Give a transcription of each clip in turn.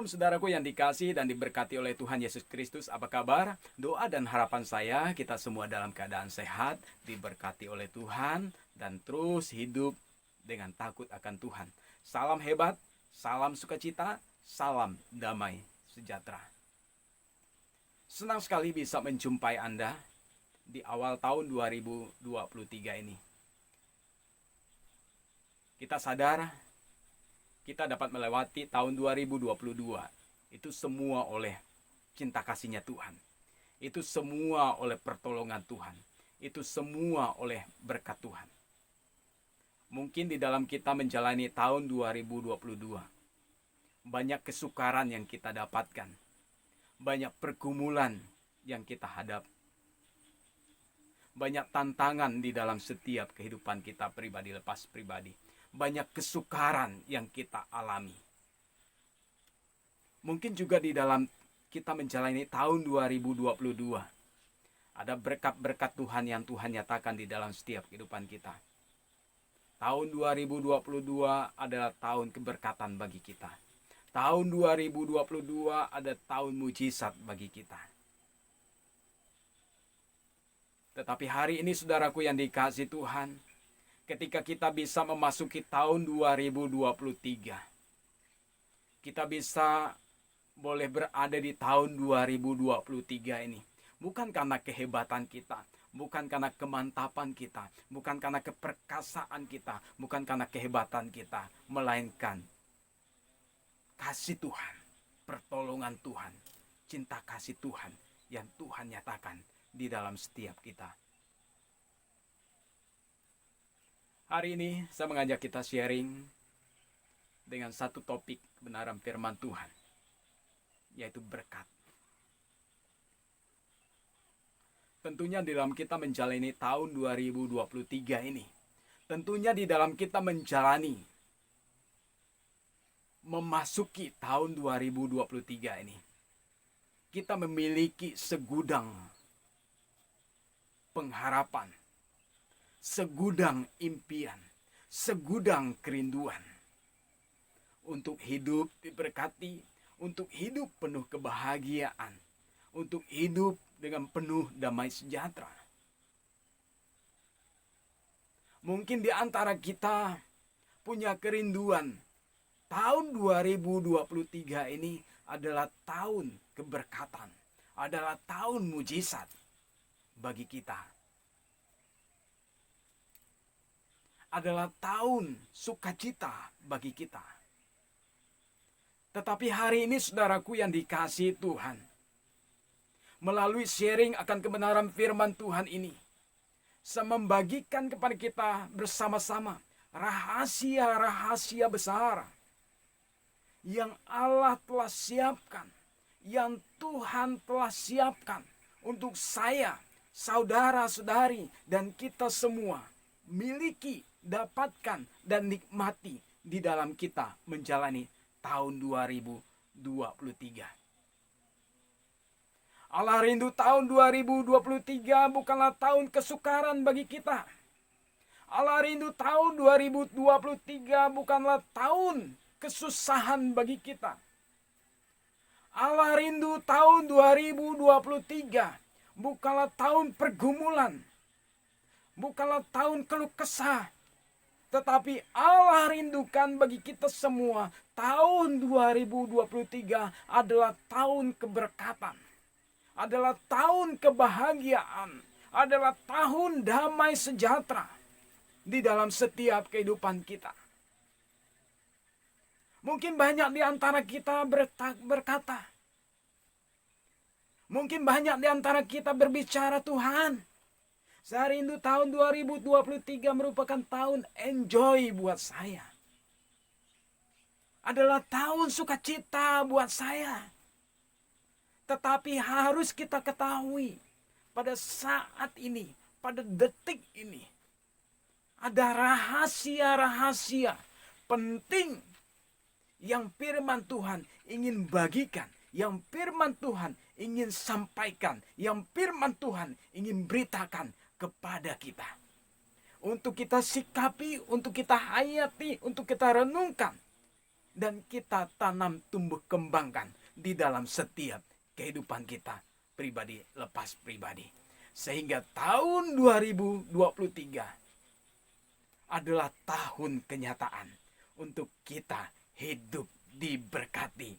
Shalom saudaraku yang dikasihi dan diberkati oleh Tuhan Yesus Kristus. Apa kabar? Doa dan harapan saya kita semua dalam keadaan sehat, diberkati oleh Tuhan, dan terus hidup dengan takut akan Tuhan. Salam hebat, salam sukacita, salam damai sejahtera. Senang sekali bisa menjumpai Anda di awal tahun 2023 ini. Kita sadar kita dapat melewati tahun 2022. Itu semua oleh cinta kasih-Nya Tuhan. Itu semua oleh pertolongan Tuhan. Itu semua oleh berkat Tuhan. Mungkin di dalam kita menjalani tahun 2022, banyak kesukaran yang kita dapatkan. Banyak pergumulan yang kita hadap. Banyak tantangan di dalam setiap kehidupan kita pribadi lepas pribadi. Banyak kesukaran yang kita alami. Mungkin juga di dalam kita menjalani tahun 2022, ada berkat-berkat Tuhan yang Tuhan nyatakan di dalam setiap kehidupan kita. Tahun 2022 adalah tahun keberkatan bagi kita. Tahun 2022 ada tahun mujizat bagi kita. Tetapi hari ini saudaraku yang dikasihi Tuhan, ketika kita bisa memasuki tahun 2023, kita bisa boleh berada di tahun 2023 ini. Bukan karena kehebatan kita, bukan karena kemantapan kita, bukan karena keperkasaan kita, bukan karena kehebatan kita, melainkan kasih Tuhan, pertolongan Tuhan, cinta kasih Tuhan yang Tuhan nyatakan di dalam setiap kita. Hari ini saya mengajak kita sharing dengan satu topik kebenaran firman Tuhan, yaitu berkat. Tentunya di dalam kita menjalani tahun 2023 ini, tentunya di dalam kita menjalani, memasuki tahun 2023 ini, kita memiliki segudang pengharapan, segudang impian, segudang kerinduan untuk hidup diberkati, untuk hidup penuh kebahagiaan, untuk hidup dengan penuh damai sejahtera. Mungkin di antara kita punya kerinduan, tahun 2023 ini adalah tahun keberkatan, adalah tahun mujizat bagi kita. Adalah tahun sukacita bagi kita. Tetapi hari ini saudaraku yang dikasihi Tuhan, melalui sharing akan kebenaran firman Tuhan ini, saya membagikan kepada kita bersama-sama rahasia-rahasia besar yang Allah telah siapkan, yang Tuhan telah siapkan untuk saya, saudara-saudari, dan kita semua miliki, dapatkan, dan nikmati di dalam kita menjalani tahun 2023. Allah rindu tahun 2023 bukanlah tahun kesukaran bagi kita. Allah rindu tahun 2023 bukanlah tahun kesusahan bagi kita. Allah rindu tahun 2023 bukanlah tahun pergumulan, bukanlah tahun keluh kesah, tetapi Allah rindukan bagi kita semua tahun 2023 adalah tahun keberkatan, adalah tahun kebahagiaan, adalah tahun damai sejahtera di dalam setiap kehidupan kita. Mungkin banyak di antara kita berkata, mungkin banyak di antara kita berbicara, Tuhan, saya rindu tahun 2023 merupakan tahun enjoy buat saya. Adalah tahun sukacita buat saya. Tetapi harus kita ketahui, pada saat ini, pada detik ini, ada rahasia-rahasia penting yang firman Tuhan ingin bagikan, yang firman Tuhan ingin sampaikan, yang firman Tuhan ingin beritakan kepada kita. Untuk kita sikapi, untuk kita hayati, untuk kita renungkan dan kita tanam tumbuh kembangkan di dalam setiap kehidupan kita pribadi lepas pribadi. Sehingga tahun 2023 adalah tahun kenyataan untuk kita hidup diberkati.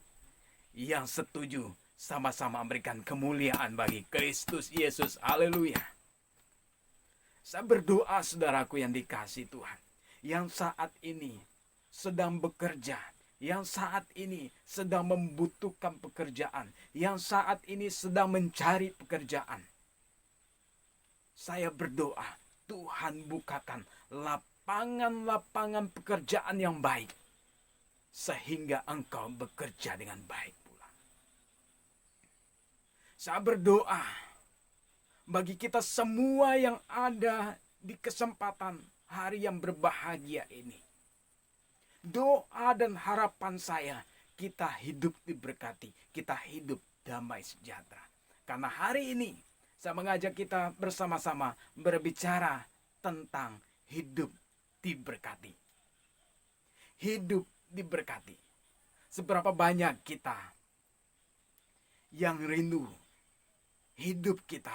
Yang setuju sama-sama memberikan kemuliaan bagi Kristus Yesus. Haleluya. Saya berdoa saudaraku yang dikasihi Tuhan, yang saat ini sedang bekerja, yang saat ini sedang membutuhkan pekerjaan, yang saat ini sedang mencari pekerjaan. Saya berdoa, Tuhan bukakan lapangan-lapangan pekerjaan yang baik, sehingga engkau bekerja dengan baik pula. Saya berdoa bagi kita semua yang ada di kesempatan hari yang berbahagia ini. Doa dan harapan saya, kita hidup diberkati, kita hidup damai sejahtera. Karena hari ini saya mengajak kita bersama-sama berbicara tentang hidup diberkati. Hidup diberkati. Seberapa banyak kita yang rindu hidup kita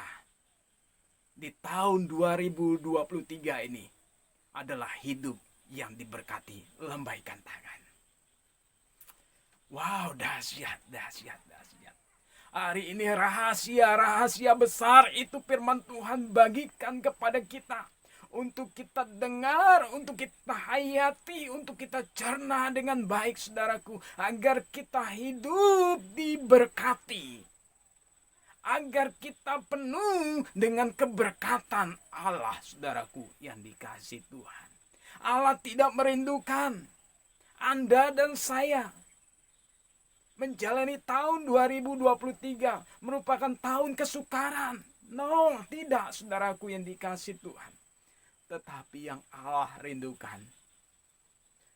di tahun 2023 ini adalah hidup yang diberkati, lambaikan tangan. Wow, dahsyat. Hari ini rahasia-rahasia besar itu firman Tuhan bagikan kepada kita. Untuk kita dengar, untuk kita hayati, untuk kita cerna dengan baik saudaraku. Agar kita hidup diberkati. Agar kita penuh dengan keberkatan Allah saudaraku yang dikasihi Tuhan. Allah tidak merindukan Anda dan saya menjalani tahun 2023 merupakan tahun kesukaran. No, tidak saudaraku yang dikasihi Tuhan. Tetapi yang Allah rindukan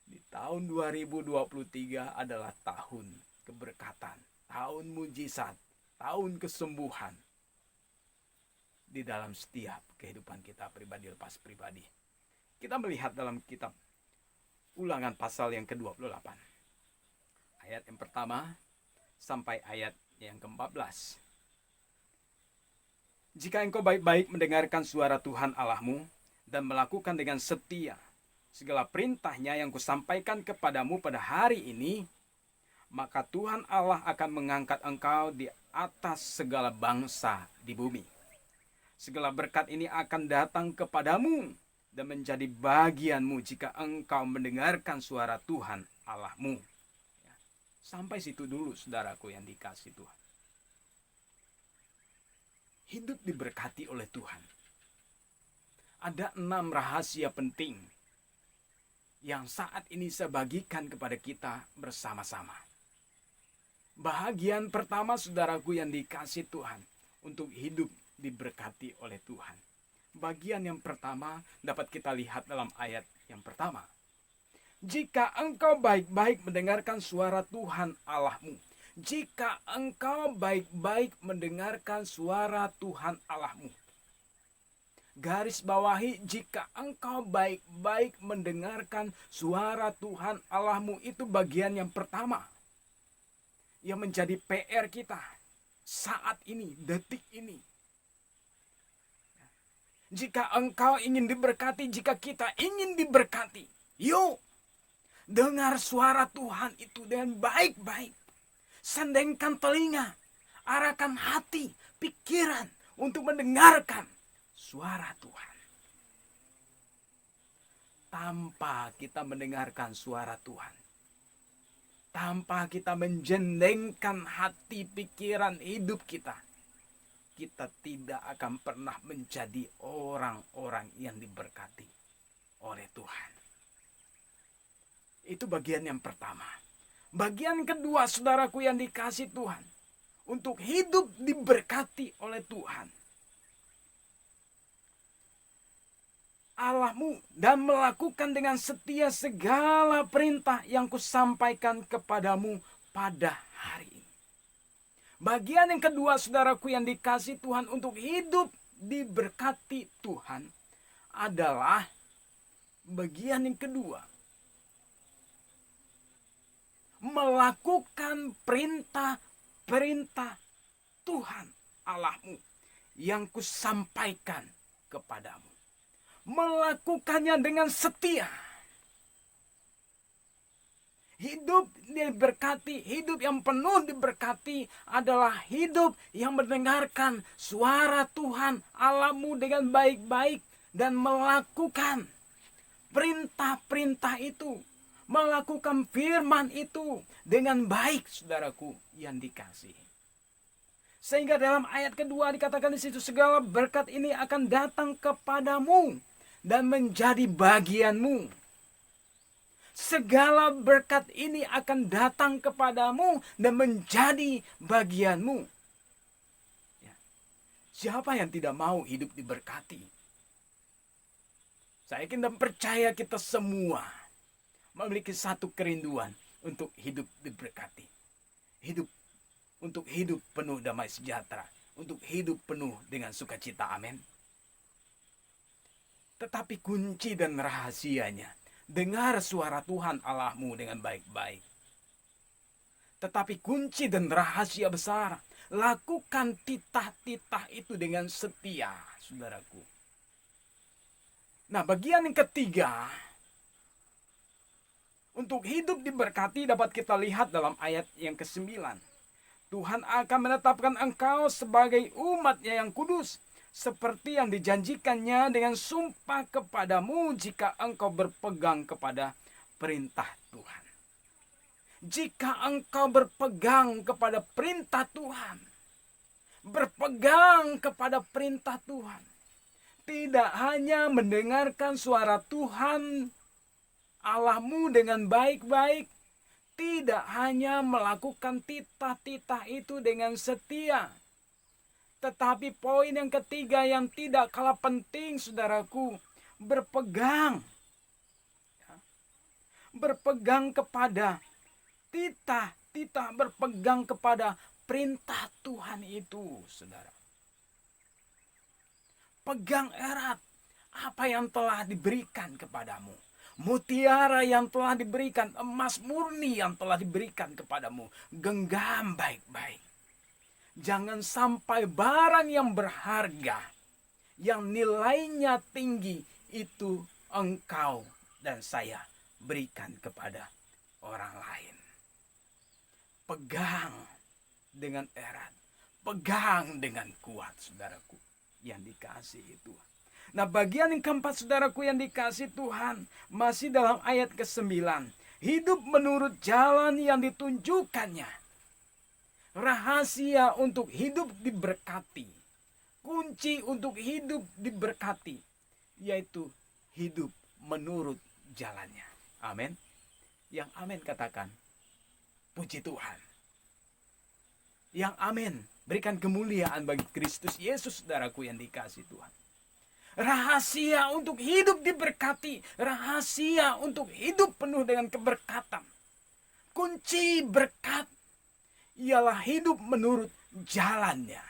di tahun 2023 adalah tahun keberkatan, tahun mujizat, tahun kesembuhan di dalam setiap kehidupan kita pribadi lepas pribadi. Kita melihat dalam kitab Ulangan pasal yang ke-28. Ayat yang pertama sampai ayat yang ke-14. Jika engkau baik-baik mendengarkan suara Tuhan Allahmu dan melakukan dengan setia segala perintahnya yang kusampaikan kepadamu pada hari ini, maka Tuhan Allah akan mengangkat engkau di atas segala bangsa di bumi. Segala berkat ini akan datang kepadamu dan menjadi bagianmu jika engkau mendengarkan suara Tuhan Allahmu. Sampai situ dulu saudaraku yang dikasihi Tuhan. Hidup diberkati oleh Tuhan. Ada 6 rahasia penting yang saat ini saya bagikan kepada kita bersama-sama. Bahagian pertama saudaraku yang dikasihi Tuhan, untuk hidup diberkati oleh Tuhan. Bagian yang pertama dapat kita lihat dalam ayat yang pertama. Jika engkau baik-baik mendengarkan suara Tuhan Allahmu. Jika engkau baik-baik mendengarkan suara Tuhan Allahmu. Garis bawahi, jika engkau baik-baik mendengarkan suara Tuhan Allahmu, itu bagian yang pertama. Yang menjadi PR kita saat ini, detik ini. Jika engkau ingin diberkati, jika kita ingin diberkati, yuk dengar suara Tuhan itu dengan baik-baik. Sendengkan telinga, arahkan hati, pikiran untuk mendengarkan suara Tuhan. Tanpa kita mendengarkan suara Tuhan, tanpa kita menjendengkan hati, pikiran, hidup kita, kita tidak akan pernah menjadi orang-orang yang diberkati oleh Tuhan. Itu bagian yang pertama. Bagian kedua saudaraku yang dikasihi Tuhan, untuk hidup diberkati oleh Tuhan Allahmu dan melakukan dengan setia segala perintah yang kusampaikan kepadamu pada hari ini. Bagian yang kedua saudaraku yang dikasihi Tuhan, untuk hidup diberkati Tuhan adalah bagian yang kedua. melakukan perintah-perintah Tuhan Allahmu yang kusampaikan kepadamu. Melakukannya dengan setia. Hidup diberkati, hidup yang penuh diberkati adalah hidup yang mendengarkan suara Tuhan Allahmu dengan baik-baik dan melakukan perintah-perintah itu, melakukan firman itu dengan baik, saudaraku yang dikasihi. Sehingga dalam ayat kedua dikatakan di situ, segala berkat ini akan datang kepadamu dan menjadi bagianmu. Segala berkat ini akan datang kepadamu dan menjadi bagianmu. Ya. Siapa yang tidak mau hidup diberkati? Saya yakin dan percaya kita semua memiliki satu kerinduan untuk hidup diberkati. Untuk hidup penuh damai sejahtera. Untuk hidup penuh dengan sukacita. Amin. Tetapi kunci dan rahasianya, dengar suara Tuhan Allahmu dengan baik-baik. Tetapi kunci dan rahasia besar, lakukan titah-titah itu dengan setia, saudaraku. Nah, bagian yang ketiga, untuk hidup diberkati dapat kita lihat dalam ayat yang ke-9. Tuhan akan menetapkan engkau sebagai umat-Nya yang kudus, seperti yang dijanjikannya dengan sumpah kepadamu jika engkau berpegang kepada perintah Tuhan. Jika engkau berpegang kepada perintah Tuhan, berpegang kepada perintah Tuhan, tidak hanya mendengarkan suara Tuhan Allahmu dengan baik-baik, tidak hanya melakukan titah-titah itu dengan setia, tetapi poin yang ketiga yang tidak kalah penting, saudaraku, berpegang. Berpegang kepada titah, berpegang kepada perintah Tuhan itu, saudara. Pegang erat apa yang telah diberikan kepadamu. Mutiara yang telah diberikan, emas murni yang telah diberikan kepadamu. Genggam baik-baik. Jangan sampai barang yang berharga, yang nilainya tinggi, itu engkau dan saya berikan kepada orang lain. Pegang dengan erat, pegang dengan kuat, saudaraku yang dikasihi Tuhan. Nah, bagian yang keempat, saudaraku yang dikasihi Tuhan, masih dalam ayat ke-9. Hidup menurut jalan yang ditunjukkannya. Rahasia untuk hidup diberkati, kunci untuk hidup diberkati, yaitu hidup menurut jalannya. Amin. Yang amin katakan, puji Tuhan. Yang amin, berikan kemuliaan bagi Kristus Yesus, saudaraku yang dikasihi Tuhan. Rahasia untuk hidup diberkati, rahasia untuk hidup penuh dengan keberkatan. Kunci berkat ialah hidup menurut jalannya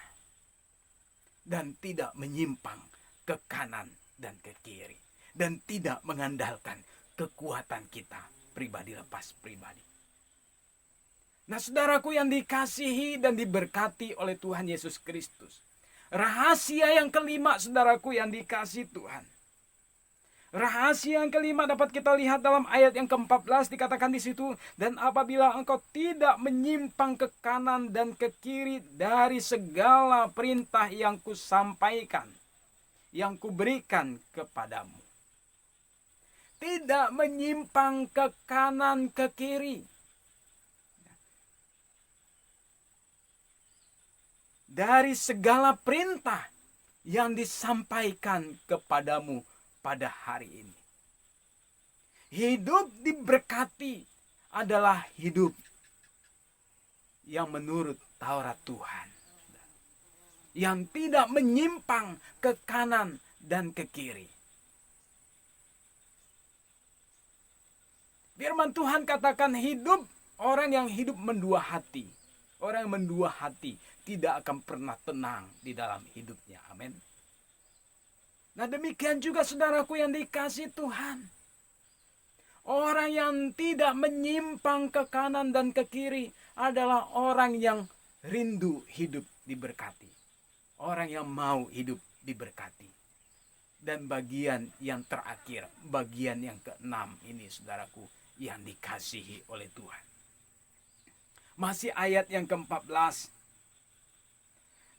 dan tidak menyimpang ke kanan dan ke kiri, dan tidak mengandalkan kekuatan kita pribadi lepas pribadi. Nah, saudaraku yang dikasihi dan diberkati oleh Tuhan Yesus Kristus, rahasia yang kelima, saudaraku yang dikasihi Tuhan, rahasia yang kelima dapat kita lihat dalam ayat yang ke-14, dikatakan di situ, dan apabila engkau tidak menyimpang ke kanan dan ke kiri dari segala perintah yang kusampaikan, yang kuberikan kepadamu. Tidak menyimpang ke kanan ke kiri. Dari segala perintah yang disampaikan kepadamu pada hari ini. Hidup diberkati adalah hidup yang menurut Taurat Tuhan, yang tidak menyimpang ke kanan dan ke kiri. Firman Tuhan katakan hidup orang yang hidup mendua hati. Orang yang mendua hati tidak akan pernah tenang di dalam hidupnya. Amin. Nah, demikian juga saudaraku yang dikasihi Tuhan. Orang yang tidak menyimpang ke kanan dan ke kiri adalah orang yang rindu hidup diberkati. Orang yang mau hidup diberkati. Dan bagian yang terakhir, bagian yang keenam ini saudaraku, yang dikasihi oleh Tuhan. Masih ayat yang ke-14.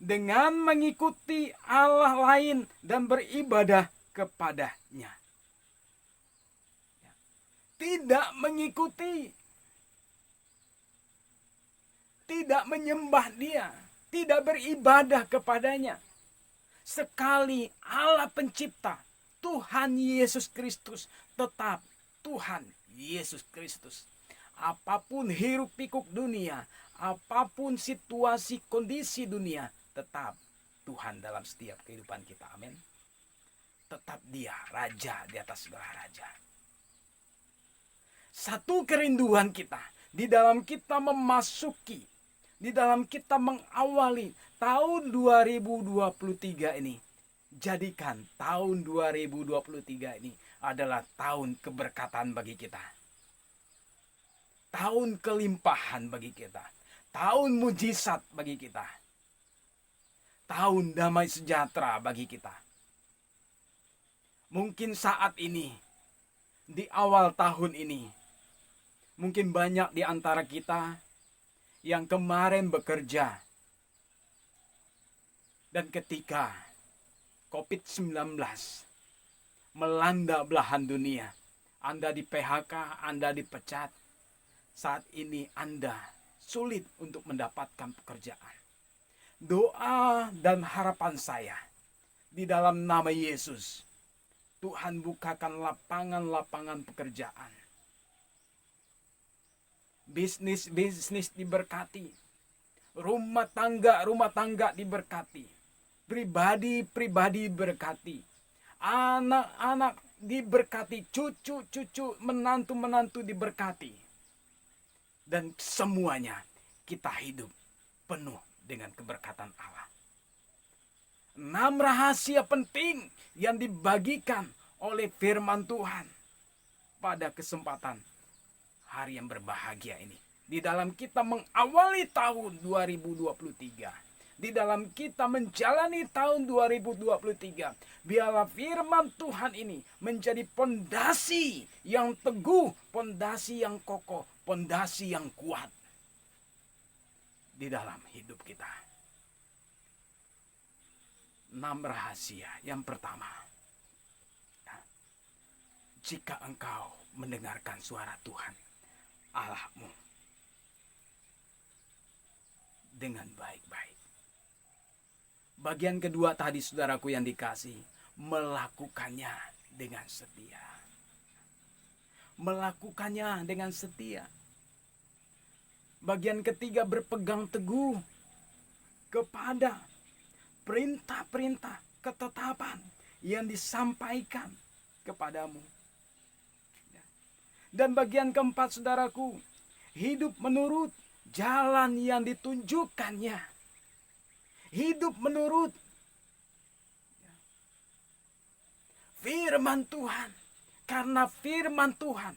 Dengan mengikuti Allah lain dan beribadah kepadanya. Tidak mengikuti, tidak menyembah Dia, tidak beribadah kepadanya. Sekali Allah pencipta, Tuhan Yesus Kristus tetap Tuhan Yesus Kristus. Apapun hiruk pikuk dunia, apapun situasi kondisi dunia, tetap Tuhan dalam setiap kehidupan kita. Amin. Tetap Dia Raja di atas segala raja. Satu kerinduan kita di dalam kita memasuki, di dalam kita mengawali tahun 2023 ini. Jadikan tahun 2023 ini adalah tahun keberkatan bagi kita. Tahun kelimpahan bagi kita. Tahun mujizat bagi kita. Tahun damai sejahtera bagi kita. Mungkin saat ini, di awal tahun ini, mungkin banyak di antara kita yang kemarin bekerja. Dan ketika COVID-19 melanda belahan dunia, Anda di PHK, Anda dipecat. Saat ini Anda sulit untuk mendapatkan pekerjaan. Doa dan harapan saya di dalam nama Yesus, Tuhan bukakan lapangan-lapangan pekerjaan. Bisnis diberkati. Rumah tangga diberkati. Pribadi diberkati. Anak-anak diberkati. Cucu-cucu, menantu-menantu diberkati. Dan semuanya kita hidup penuh dengan keberkatan Allah. 6 rahasia penting yang dibagikan oleh firman Tuhan pada kesempatan hari yang berbahagia ini. Di dalam kita mengawali tahun 2023. Di dalam kita menjalani tahun 2023. Biarlah firman Tuhan ini menjadi pondasi yang teguh, pondasi yang kokoh, pondasi yang kuat di dalam hidup kita. 6 rahasia. Yang pertama, jika engkau mendengarkan suara Tuhan Allahmu dengan baik-baik. Bagian kedua tadi saudaraku yang dikasih, melakukannya dengan setia. Melakukannya dengan setia. Bagian ketiga, berpegang teguh kepada perintah-perintah ketetapan yang disampaikan kepadamu. Dan bagian keempat saudaraku, hidup menurut jalan yang ditunjukkannya. Hidup menurut firman Tuhan. Karena firman Tuhan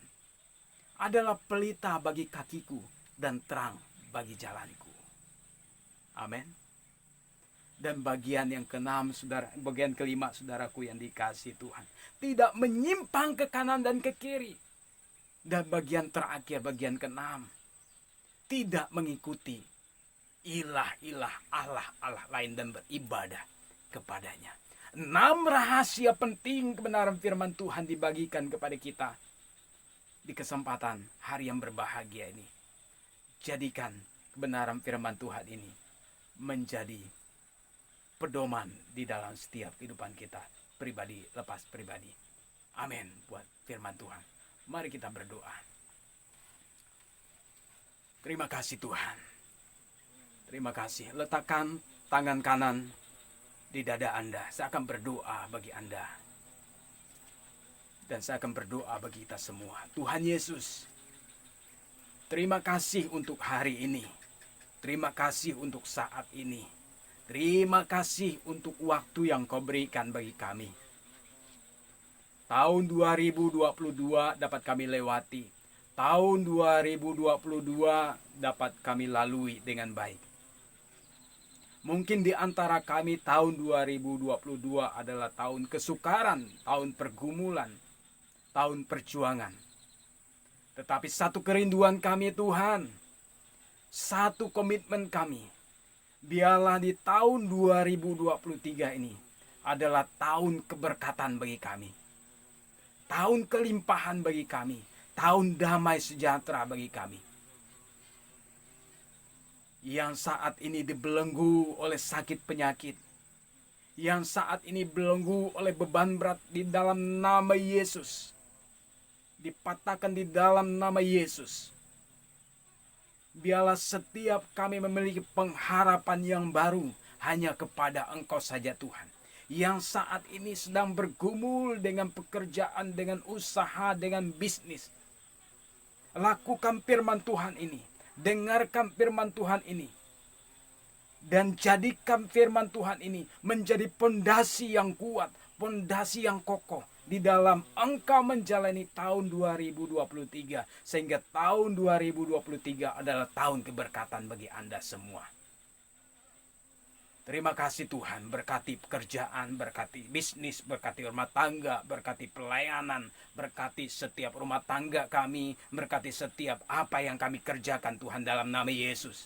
adalah pelita bagi kakiku dan terang bagi jalanku. Amin. Dan bagian yang keenam, bagian kelima saudaraku yang dikasih Tuhan, tidak menyimpang ke kanan dan ke kiri. Dan bagian terakhir, bagian keenam, tidak mengikuti ilah-ilah Allah lain dan beribadah kepadanya. 6 rahasia penting kebenaran firman Tuhan dibagikan kepada kita di kesempatan hari yang berbahagia ini. Jadikan kebenaran firman Tuhan ini menjadi pedoman di dalam setiap kehidupan kita, pribadi lepas pribadi. Amin buat firman Tuhan. Mari kita berdoa. Terima kasih Tuhan. Terima kasih. Letakkan tangan kanan di dada Anda. Saya akan berdoa bagi Anda. Dan saya akan berdoa bagi kita semua. Tuhan Yesus, terima kasih untuk hari ini. Terima kasih untuk saat ini. Terima kasih untuk waktu yang Kau berikan bagi kami. Tahun 2022 dapat kami lewati. Tahun 2022 dapat kami lalui dengan baik. Mungkin di antara kami tahun 2022 adalah tahun kesukaran, tahun pergumulan, tahun perjuangan. Tetapi satu kerinduan kami Tuhan, satu komitmen kami, biarlah di tahun 2023 ini adalah tahun keberkatan bagi kami. Tahun kelimpahan bagi kami. Tahun damai sejahtera bagi kami. Yang saat ini dibelenggu oleh sakit penyakit. Yang saat ini belenggu oleh beban berat di dalam nama Yesus. Dipatahkan di dalam nama Yesus. Biarlah setiap kami memiliki pengharapan yang baru hanya kepada Engkau saja Tuhan. Yang saat ini sedang bergumul dengan pekerjaan, dengan usaha, dengan bisnis. Lakukan firman Tuhan ini. Dengarkan firman Tuhan ini. Dan jadikan firman Tuhan ini menjadi pondasi yang kuat, pondasi yang kokoh di dalam engkau menjalani tahun 2023. Sehingga tahun 2023 adalah tahun keberkatan bagi Anda semua. Terima kasih Tuhan, berkati pekerjaan, berkati bisnis, berkati rumah tangga, berkati pelayanan, berkati setiap rumah tangga kami, berkati setiap apa yang kami kerjakan Tuhan dalam nama Yesus.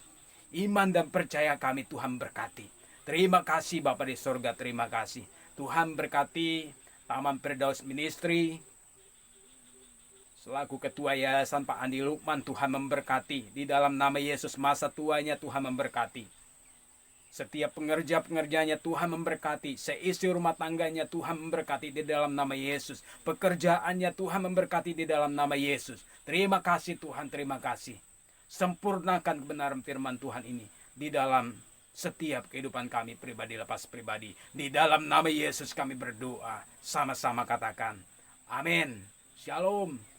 Iman dan percaya kami Tuhan berkati. Terima kasih Bapa di surga, terima kasih. Tuhan berkati Taman Firdaus Ministry. Selaku Ketua Yayasan Pak Andi Lukman, Tuhan memberkati. Di dalam nama Yesus masa tuanya Tuhan memberkati. Setiap pengerja-pengerjanya Tuhan memberkati. Seisi rumah tangganya Tuhan memberkati di dalam nama Yesus. Pekerjaannya Tuhan memberkati di dalam nama Yesus. Terima kasih Tuhan, terima kasih. Sempurnakan kebenaran firman Tuhan ini di dalam setiap kehidupan kami pribadi lepas pribadi. Di dalam nama Yesus kami berdoa. Sama-sama katakan. Amin. Shalom.